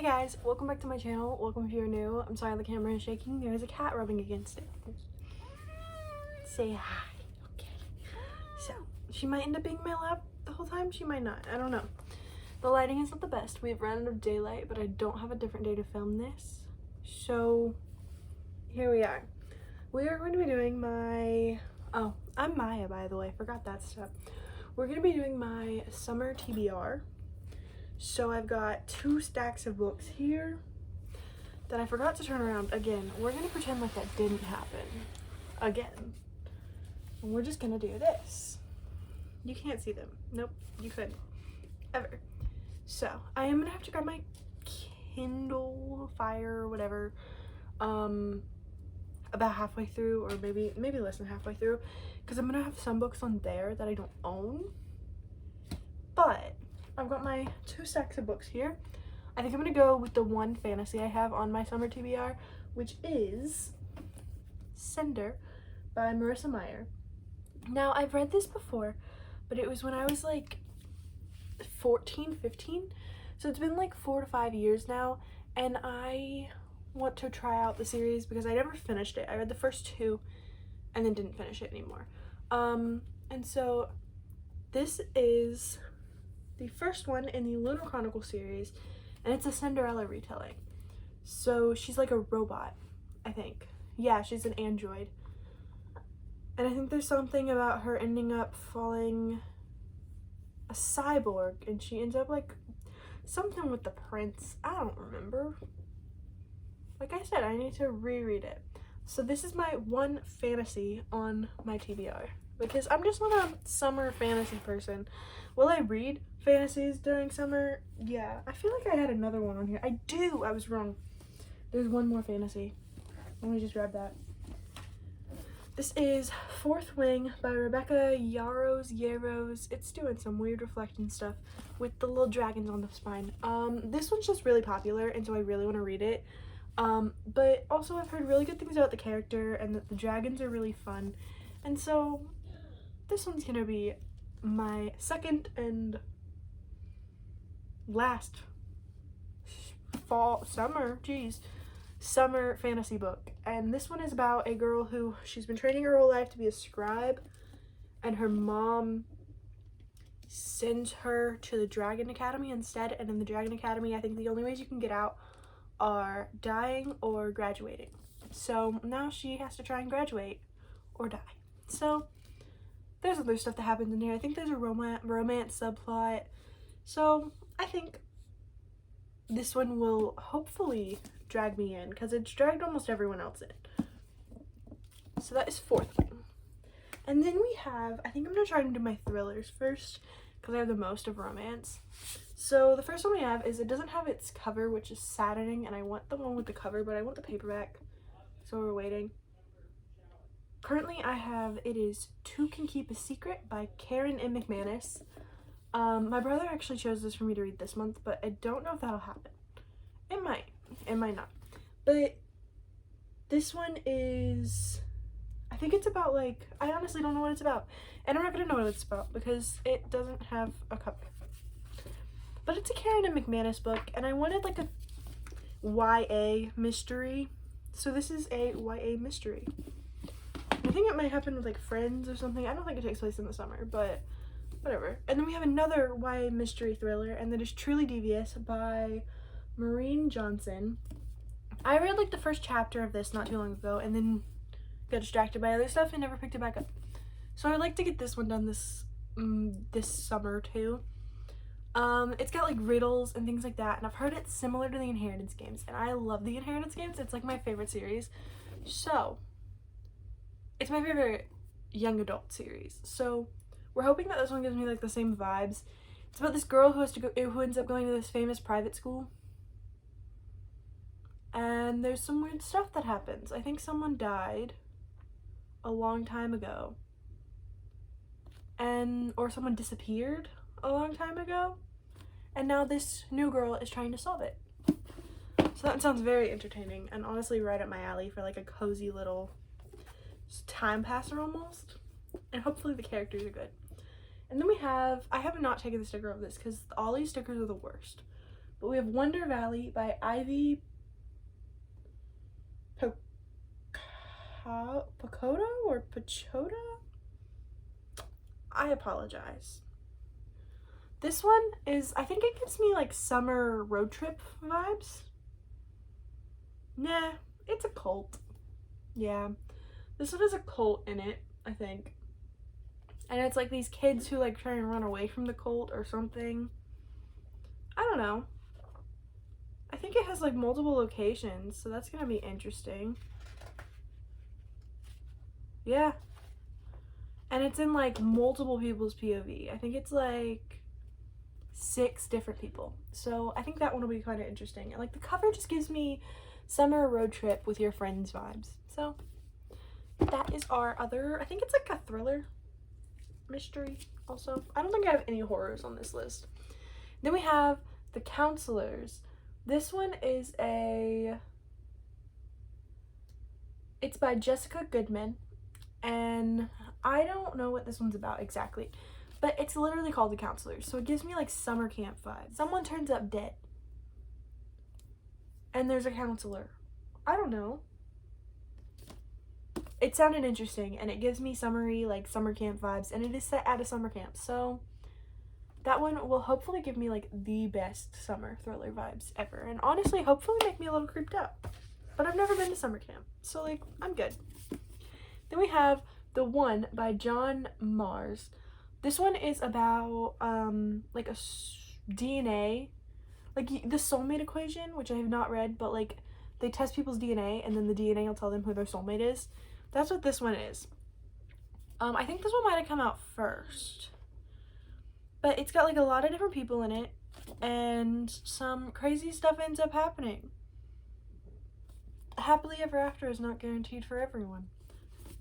guys, welcome back to my channel. Welcome if you're new. I'm sorry the camera is shaking. There's a cat rubbing against it. Say hi. Okay. So, she might end up being in my lap the whole time. She might not. I don't know. The lighting is not the best. We've run out of daylight, but I don't have a different day to film this. So, here we are. We are going to be doing my... Oh, I'm Maya, by the way. I forgot that step. We're going to be doing my summer TBR. So I've got 2 stacks of books here that I forgot to turn around again. We're gonna pretend like that didn't happen again. And we're just gonna do this. You can't see them. Nope, you couldn't. Ever. So I am gonna have to grab my Kindle Fire or whatever about halfway through, or maybe less than halfway through, because I'm gonna have some books on there that I don't own. But I've got my 2 stacks of books here. I think I'm gonna go with the one fantasy I have on my summer TBR, which is Cinder by Marissa Meyer. Now, I've read this before, but it was when I was like 14, 15. So it's been like 4 to 5 years now, and I want to try out the series because I never finished it. I read the first 2 and then didn't finish it anymore. And so this is the first one in the Lunar Chronicle series, and it's a Cinderella retelling. So she's like a robot, I think. Yeah, she's an android. And I think there's something about her ending up falling a cyborg, and she ends up like something with the prince. I don't remember. Like I said, I need to reread it. So this is my one fantasy on my TBR, because I'm just not a summer fantasy person. Will I read fantasies during summer? Yeah, I feel like I had another one on here. I do. I was wrong. There's one more fantasy. Let me just grab that. This is Fourth Wing by Rebecca Yarros. It's doing some weird reflecting stuff with the little dragons on the spine. This one's just really popular, and so I really want to read it. But also I've heard really good things about the character and that the dragons are really fun. And so this one's gonna be my second and last summer fantasy book. And this one is about a girl who, she's been training her whole life to be a scribe, and her mom sends her to the Dragon Academy instead. And in the Dragon Academy, I think the only ways you can get out are dying or graduating. So now she has to try and graduate or die. So there's other stuff that happens in here. I think there's a romance subplot. So I think this one will hopefully drag me in, because it's dragged almost everyone else in. So that is Fourth Wing. And then we have, I think I'm going to try and do my thrillers first, because I have the most of romance. So the first one we have is, it doesn't have its cover, which is saddening, and I want the one with the cover, but I want the paperback, so we're waiting. Currently I have, it is Two Can Keep a Secret by Karen M. McManus. My brother actually chose this for me to read this month, but I don't know if that'll happen. It might not. But this one is, I think it's about like, I honestly don't know what it's about. And I'm not gonna know what it's about because it doesn't have a cover. But it's a Karen M. McManus book, and I wanted like a YA mystery. So this is a YA mystery. I think it might happen with like Friends or something. I don't think it takes place in the summer, but whatever. And then we have another YA mystery thriller, and that is Truly Devious by Maureen Johnson. I read like the first chapter of this not too long ago, and then got distracted by other stuff and never picked it back up. So I'd like to get this one done this summer too. It's got like riddles and things like that, and I've heard it's similar to the Inheritance games, and I love the Inheritance games. It's like my favorite series. So it's my favorite young adult series. So we're hoping that this one gives me like the same vibes. It's about this girl who ends up going to this famous private school, and there's some weird stuff that happens. I think someone died a long time ago, or someone disappeared a long time ago, and now this new girl is trying to solve it. So that sounds very entertaining, and honestly right up my alley for like a cozy little time passer almost. And hopefully the characters are good. And then we have, I have not taken the sticker of this because all these stickers are the worst. But we have Wonder Valley by Ivy Pacoda or Pachoda? I apologize. This one is, I think it gives me like summer road trip vibes. Nah, it's a cult. Yeah, this one has a cult in it, I think. And it's like these kids who like try and run away from the cult or something. I don't know. I think it has like multiple locations, so that's gonna be interesting. Yeah. And it's in like multiple people's POV. I think it's like 6 different people. So I think that one will be kind of interesting. And like the cover just gives me summer road trip with your friends vibes. So that is our other, I think it's like a thriller mystery also. I don't think I have any horrors on this list. Then we have The Counselors. This one is it's by Jessica Goodman, and I don't know what this one's about exactly, but it's literally called The Counselors, so it gives me like summer camp vibes. Someone turns up dead, and there's a counselor. I don't know. It sounded interesting, and it gives me summery, like summer camp vibes, and it is set at a summer camp, so that one will hopefully give me like the best summer thriller vibes ever, and honestly, hopefully make me a little creeped out. But I've never been to summer camp, so like I'm good. Then we have The One by John Mars. This one is about like a DNA, like the soulmate equation, which I have not read, but like they test people's DNA and then the DNA will tell them who their soulmate is. That's what this one is. I think this one might have come out first, but it's got like a lot of different people in it, and some crazy stuff ends up happening. Happily ever after is not guaranteed for everyone.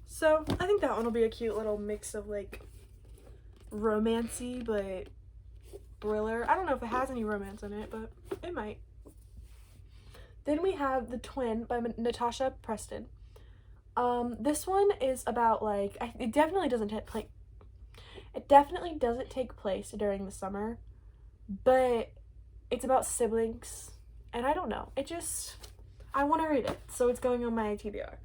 So I think that one will be a cute little mix of like romancy but thriller. I don't know if it has any romance in it, but it might. Then we have The Twin by Natasha Preston. This one is about like, it definitely doesn't take place during the summer, but it's about siblings, and I don't know, I want to read it, so it's going on my TBR.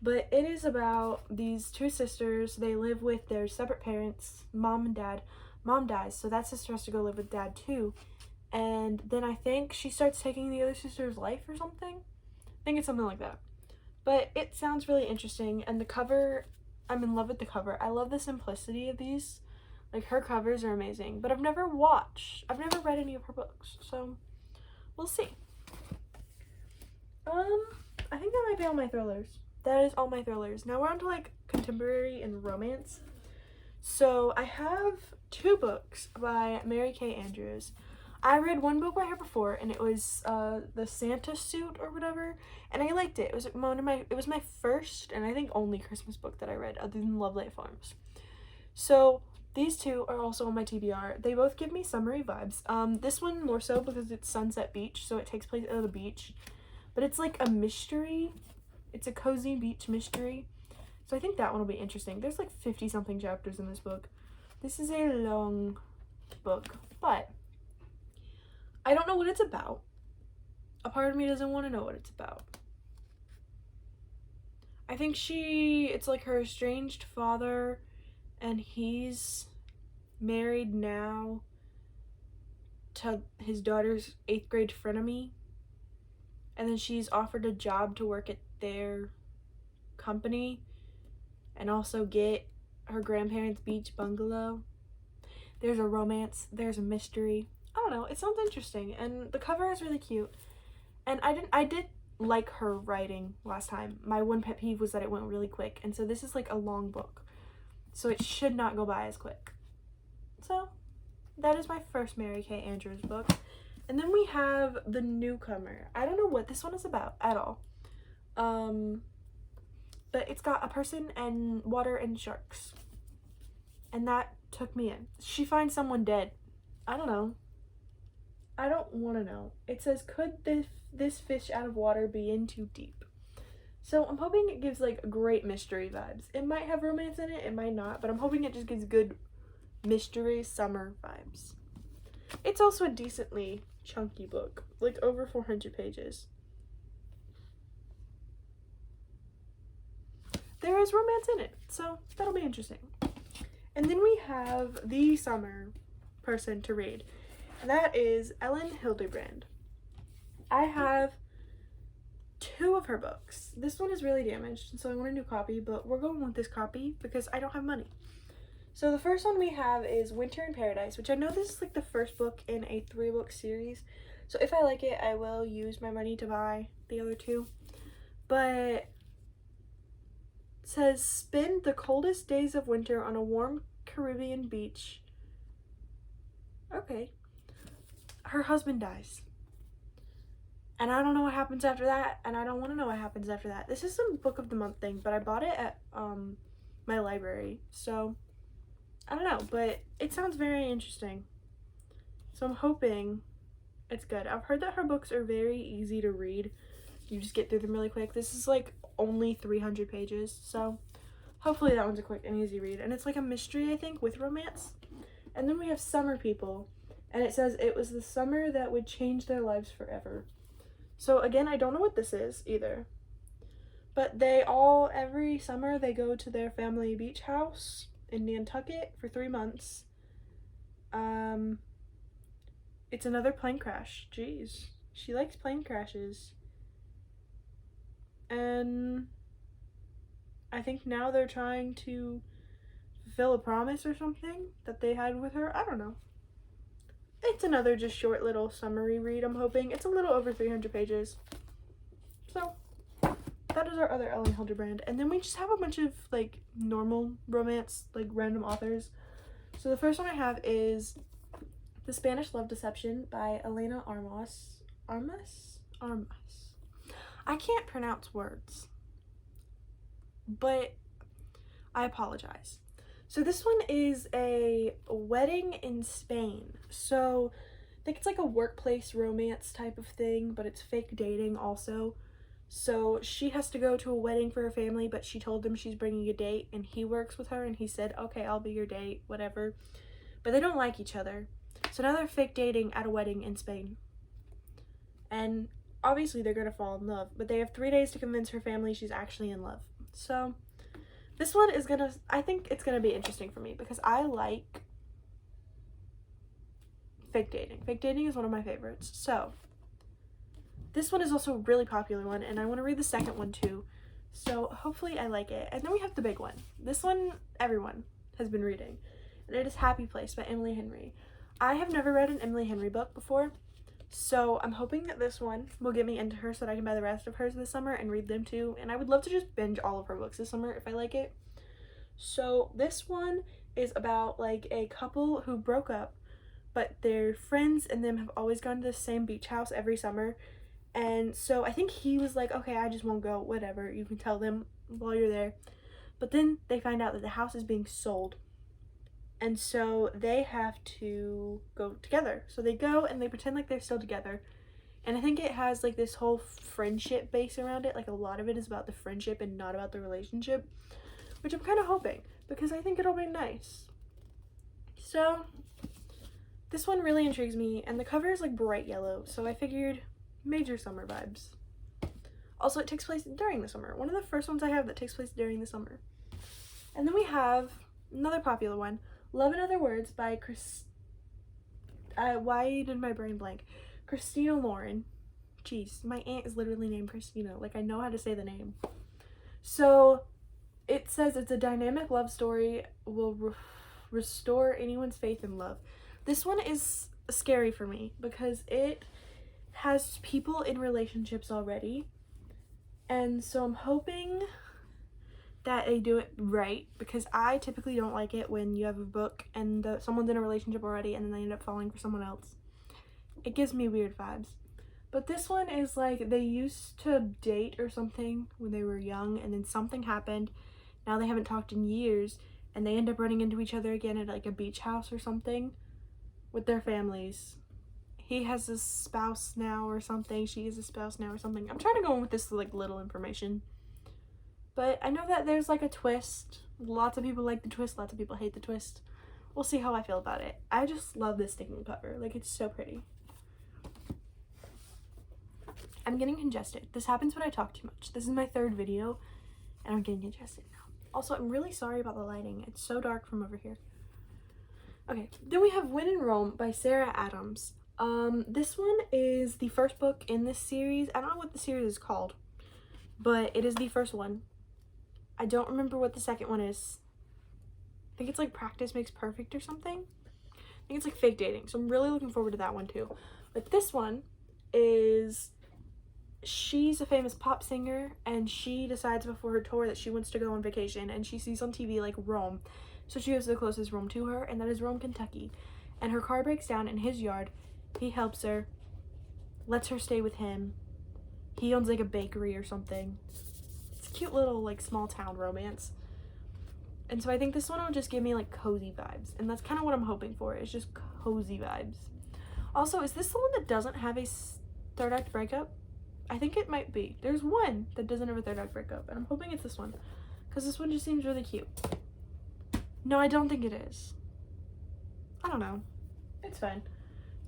But it is about these 2 sisters. They live with their separate parents, mom and dad. Mom dies, so that sister has to go live with dad too. And then I think she starts taking the other sister's life or something. I think it's something like that. But it sounds really interesting, and the cover, I'm in love with the cover. I love the simplicity of these. Like, her covers are amazing, but I've never read any of her books, so we'll see. I think that might be all my thrillers. That is all my thrillers. Now we're on to like contemporary and romance. So I have 2 books by Mary Kay Andrews. I read one book by her before, and it was The Santa Suit or whatever, and I liked it. It was my first and I think only Christmas book that I read other than Love Light Farms. So these 2 are also on my TBR. They both give me summery vibes. This one more so because it's Sunset Beach, so it takes place at the beach, but it's like a mystery. It's a cozy beach mystery, so I think that one will be interesting. There's like 50 something chapters in this book. This is a long book, but I don't know what it's about. A part of me doesn't want to know what it's about. I think it's like her estranged father, and he's married now to his daughter's 8th grade frenemy, and then she's offered a job to work at their company and also get her grandparents' beach bungalow. There's a romance, there's a mystery. I don't know, it sounds interesting, and the cover is really cute. And I did like her writing last time. My one pet peeve was that it went really quick, and so this is like a long book, so it should not go by as quick. So that is my first Mary Kay Andrews book. And then we have The Newcomer. I don't know what this one is about at all. But it's got a person and water and sharks. And that took me in. She finds someone dead. I don't know. I don't want to know. It says, could this fish out of water be in too deep? So I'm hoping it gives like great mystery vibes. It might have romance in it, it might not, but I'm hoping it just gives good mystery summer vibes. It's also a decently chunky book, like over 400 pages. There is romance in it, so that'll be interesting. And then we have the summer person to read, and that is Ellen Hildebrand. I have 2 of her books. This one is really damaged, so I want a new copy, but we're going with this copy because I don't have money. So the first one we have is Winter in Paradise, which I know this is like the first book in a 3-book series. So if I like it, I will use my money to buy the other 2. But it says, spend the coldest days of winter on a warm Caribbean beach. Okay. Her husband dies. And I don't know what happens after that, and I don't want to know what happens after that. This is a book of the month thing, but I bought it at my library, so I don't know, but it sounds very interesting. So I'm hoping it's good. I've heard that her books are very easy to read. You just get through them really quick. This is like only 300 pages, so hopefully that one's a quick and easy read. And it's like a mystery, I think, with romance. And then we have Summer People, and it says it was the summer that would change their lives forever. So again, I don't know what this is either. But every summer, they go to their family beach house in Nantucket for 3 months. It's another plane crash. Jeez. She likes plane crashes. And I think now they're trying to fulfill a promise or something that they had with her. I don't know. It's another just short little summary read, I'm hoping. It's a little over 300 pages. So, that is our other Ellen Hildebrand. And then we just have a bunch of, like, normal romance, like, random authors. So the first one I have is The Spanish Love Deception by Elena Armas. Armas? I can't pronounce words, but I apologize. So this one is a wedding in Spain. So I think it's like a workplace romance type of thing, but it's fake dating also. So she has to go to a wedding for her family, but she told them she's bringing a date, and he works with her, and he said, okay, I'll be your date, whatever. But they don't like each other. So now they're fake dating at a wedding in Spain. And obviously they're going to fall in love, but they have 3 days to convince her family she's actually in love. So this one is I think it's gonna be interesting for me because I like fake dating. Fake dating is one of my favorites. So this one is also a really popular one, and I want to read the second one too. So hopefully I like it. And then we have the big one. This one everyone has been reading, and it is Happy Place by Emily Henry. I have never read an Emily Henry book before, so I'm hoping that this one will get me into her so that I can buy the rest of hers this summer and read them too. And I would love to just binge all of her books this summer if I like it. So this one is about like a couple who broke up, but their friends and them have always gone to the same beach house every summer. And so I think he was like, okay, I just won't go, whatever, you can tell them while you're there. But then they find out that the house is being sold, and so they have to go together. So they go and they pretend like they're still together. And I think it has like this whole friendship base around it. Like a lot of it is about the friendship and not about the relationship, which I'm kind of hoping because I think it'll be nice. So this one really intrigues me, and the cover is like bright yellow, so I figured major summer vibes. Also, it takes place during the summer. One of the first ones I have that takes place during the summer. And then we have another popular one, Love in Other Words by why did my brain blank? Christina Lauren. Jeez, my aunt is literally named Christina. Like, I know how to say the name. So it says it's a dynamic love story, will restore anyone's faith in love. This one is scary for me because it has people in relationships already. And so I'm hoping that they do it right, because I typically don't like it when you have a book and someone's in a relationship already and then they end up falling for someone else. It gives me weird vibes. But this one is like they used to date or something when they were young, and then something happened. Now they haven't talked in years, and they end up running into each other again at like a beach house or something with their families. He has a spouse now or something. She has a spouse now or something. I'm trying to go in with this like little information. But I know that there's like a twist. Lots of people like the twist. Lots of people hate the twist. We'll see how I feel about it. I just love this sticking cover. Like, it's so pretty. I'm getting congested. This happens when I talk too much. This is my third video and I'm getting congested now. Also, I'm really sorry about the lighting. It's so dark from over here. Okay, then we have When in Rome by Sarah Adams. This one is the first book in this series. I don't know what the series is called, but it is the first one. I don't remember what the second one is. I think it's like Practice Makes Perfect or something. I think it's like Fake Dating, so I'm really looking forward to that one too. But this one is, she's a famous pop singer and she decides before her tour that she wants to go on vacation, and she sees on TV like Rome, so she goes to the closest Rome to her, and that is Rome, Kentucky. And her car breaks down in his yard. He helps her, lets her stay with him. He owns like a bakery or something. It's a cute little like small town romance. And so I think this one will just give me like cozy vibes, and that's kind of what I'm hoping for. It's just cozy vibes. Also, is this the one that doesn't have a third act breakup? I think it might be. There's one that doesn't have a third act breakup, and I'm hoping it's this one, because this one just seems really cute. No, I don't think it is. I don't know. It's fine.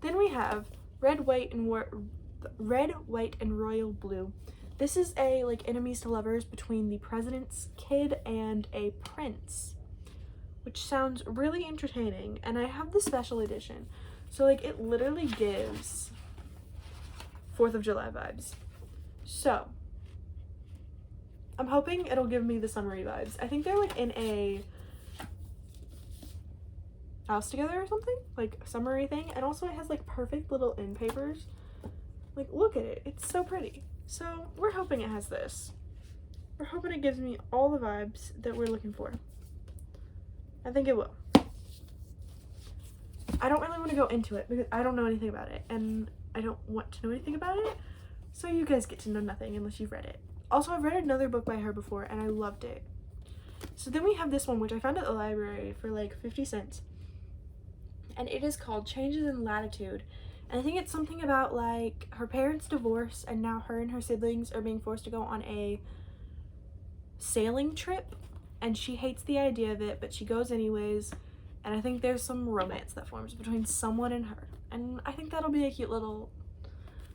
Then we have Red, White, and Royal Blue. This is a like enemies to lovers between the president's kid and a prince, which sounds really entertaining. And I have the special edition, so like it literally gives 4th of July vibes. So I'm hoping it'll give me the summery vibes. I think they're like in a house together or something, like a summery thing. And also it has like perfect little end papers. Like, look at it, it's so pretty. So we're hoping it has this. We're hoping it gives me all the vibes that we're looking for. I think it will. I don't really want to go into it because I don't know anything about it, and I don't want to know anything about it, so you guys get to know nothing unless you've read it. Also, I've read another book by her before and I loved it. So then we have this one, which I found at the library for like 50 cents, and it is called Changes in Latitude. And I think it's something about like her parents divorce, and now her and her siblings are being forced to go on a sailing trip, and she hates the idea of it, but she goes anyways. And I think there's some romance that forms between someone and her, and I think that'll be a cute little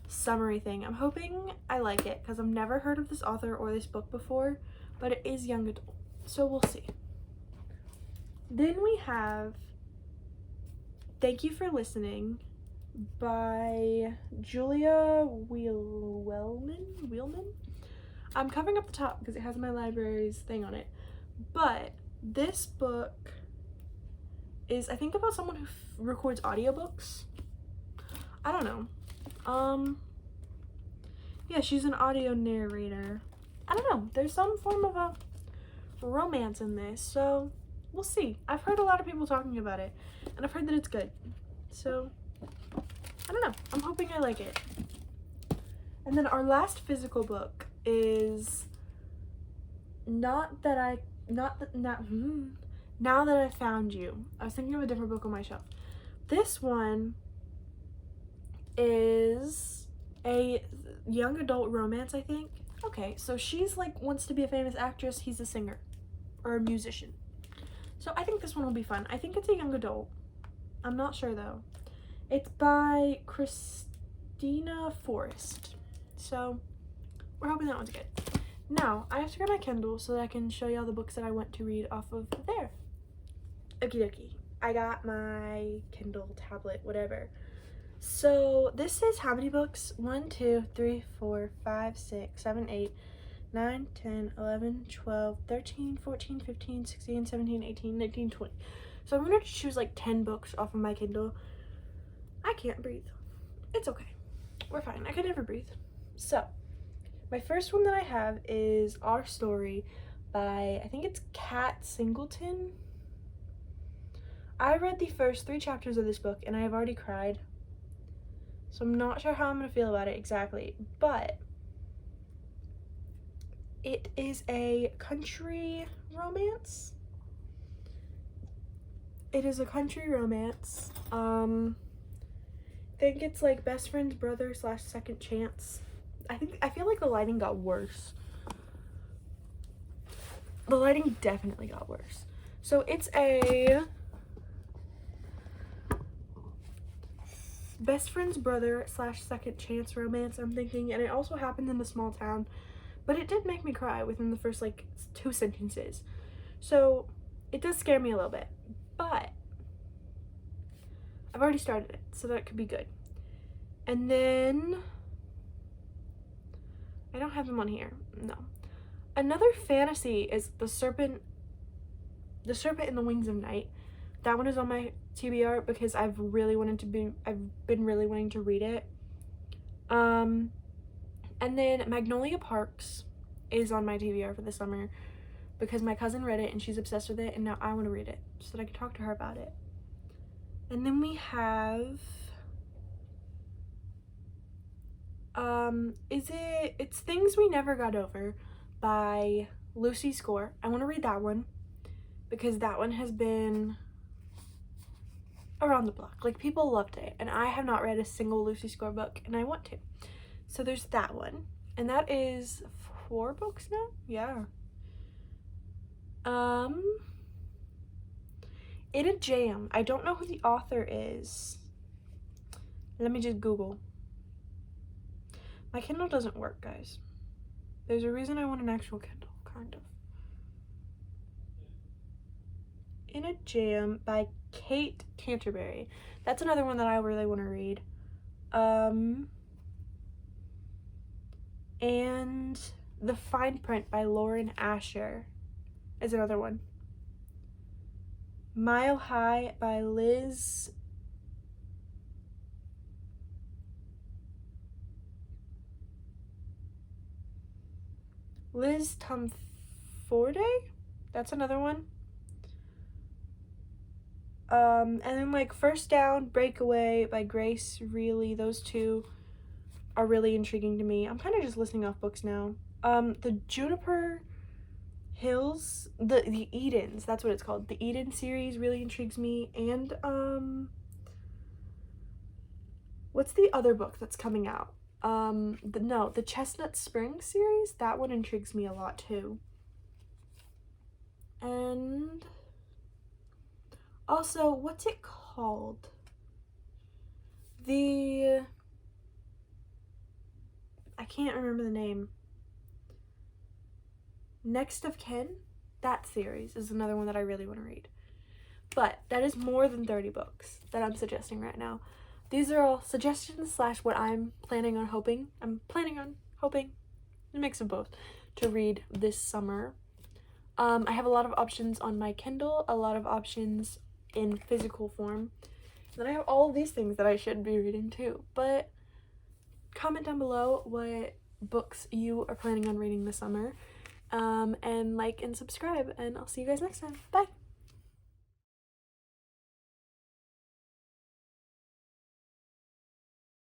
summery thing. I'm hoping I like it because I've never heard of this author or this book before, but it is young adult, so we'll see. Then we have Thank You for Listening by Julia Wheelman. I'm covering up the top because it has my library's thing on it, but this book is, I think, about someone who records audiobooks. I don't know. Yeah, she's an audio narrator. I don't know. There's some form of a romance in this, so we'll see. I've heard a lot of people talking about it, and I've heard that it's good. So I don't know. I'm hoping I like it. And then our last physical book is Now That I Found You. I was thinking of a different book on my shelf. This one is a young adult romance, I think. Okay, so she's like wants to be a famous actress, he's a singer or a musician. So I think this one will be fun. I think it's a young adult. I'm not sure though. It's by Christina Forrest. So we're hoping that one's good. Now, I have to grab my Kindle so that I can show you all the books that I went to read off of there. Okie dokie. I got my Kindle, tablet, whatever. So this is how many books? 1, 2, 3, 4, 5, 6, 7, 8, 9, 10, 11, 12, 13, 14, 15, 16, 17, 18, 19, 20. So I'm going to choose like 10 books off of my Kindle. I can't breathe. It's okay. We're fine. I can never breathe. So my first one that I have is Our Story by, I think it's Kat Singleton. I read the first 3 chapters of this book and I have already cried. So I'm not sure how I'm going to feel about it exactly, but it is a country romance. It is a country romance. I think it's like best friend's brother / second chance. I feel like the lighting got worse. The lighting definitely got worse. So it's a best friend's brother / second chance romance, I'm thinking, and it also happened in a small town, but it did make me cry within the first like 2 sentences. So it does scare me a little bit, but I've already started it, so that could be good. And then I don't have them on here. No. Another fantasy is The Serpent in the Wings of Night. That one is on my TBR because I've been really wanting to read it. And then Magnolia Parks is on my TBR for the summer because my cousin read it and she's obsessed with it, and now I want to read it so that I can talk to her about it. And then we have it's Things We Never Got Over by Lucy Score. I want to read that one because that one has been around the block. Like, people loved it, and I have not read a single Lucy Score book, and I want to. So there's that one, and that is 4 books now. Yeah. In a Jam. I don't know who the author is. Let me just Google. My Kindle doesn't work, guys. There's a reason I want an actual Kindle, kind of. In a Jam by Kate Canterbury. That's another one that I really want to read. And The Fine Print by Lauren Asher is another one. Mile High by Liz Tumforde? That's another one. And then like First Down, Breakaway by Grace Really. Those two are really intriguing to me. I'm kind of just listing off books now. The Juniper Hills, the Edens, that's what it's called. The Eden series really intrigues me. And what's the other book that's coming out? The Chestnut Springs series, that one intrigues me a lot too. And also, what's it called? I can't remember the name. Next of Kin, that series is another one that I really want to read. But that is more than 30 books that I'm suggesting right now. These are all suggestions / what I'm planning on hoping, a mix of both, to read this summer. I have a lot of options on my Kindle, a lot of options in physical form. And then I have all of these things that I should be reading too. But comment down below what books you are planning on reading this summer. And like and subscribe, and I'll see you guys next time. Bye!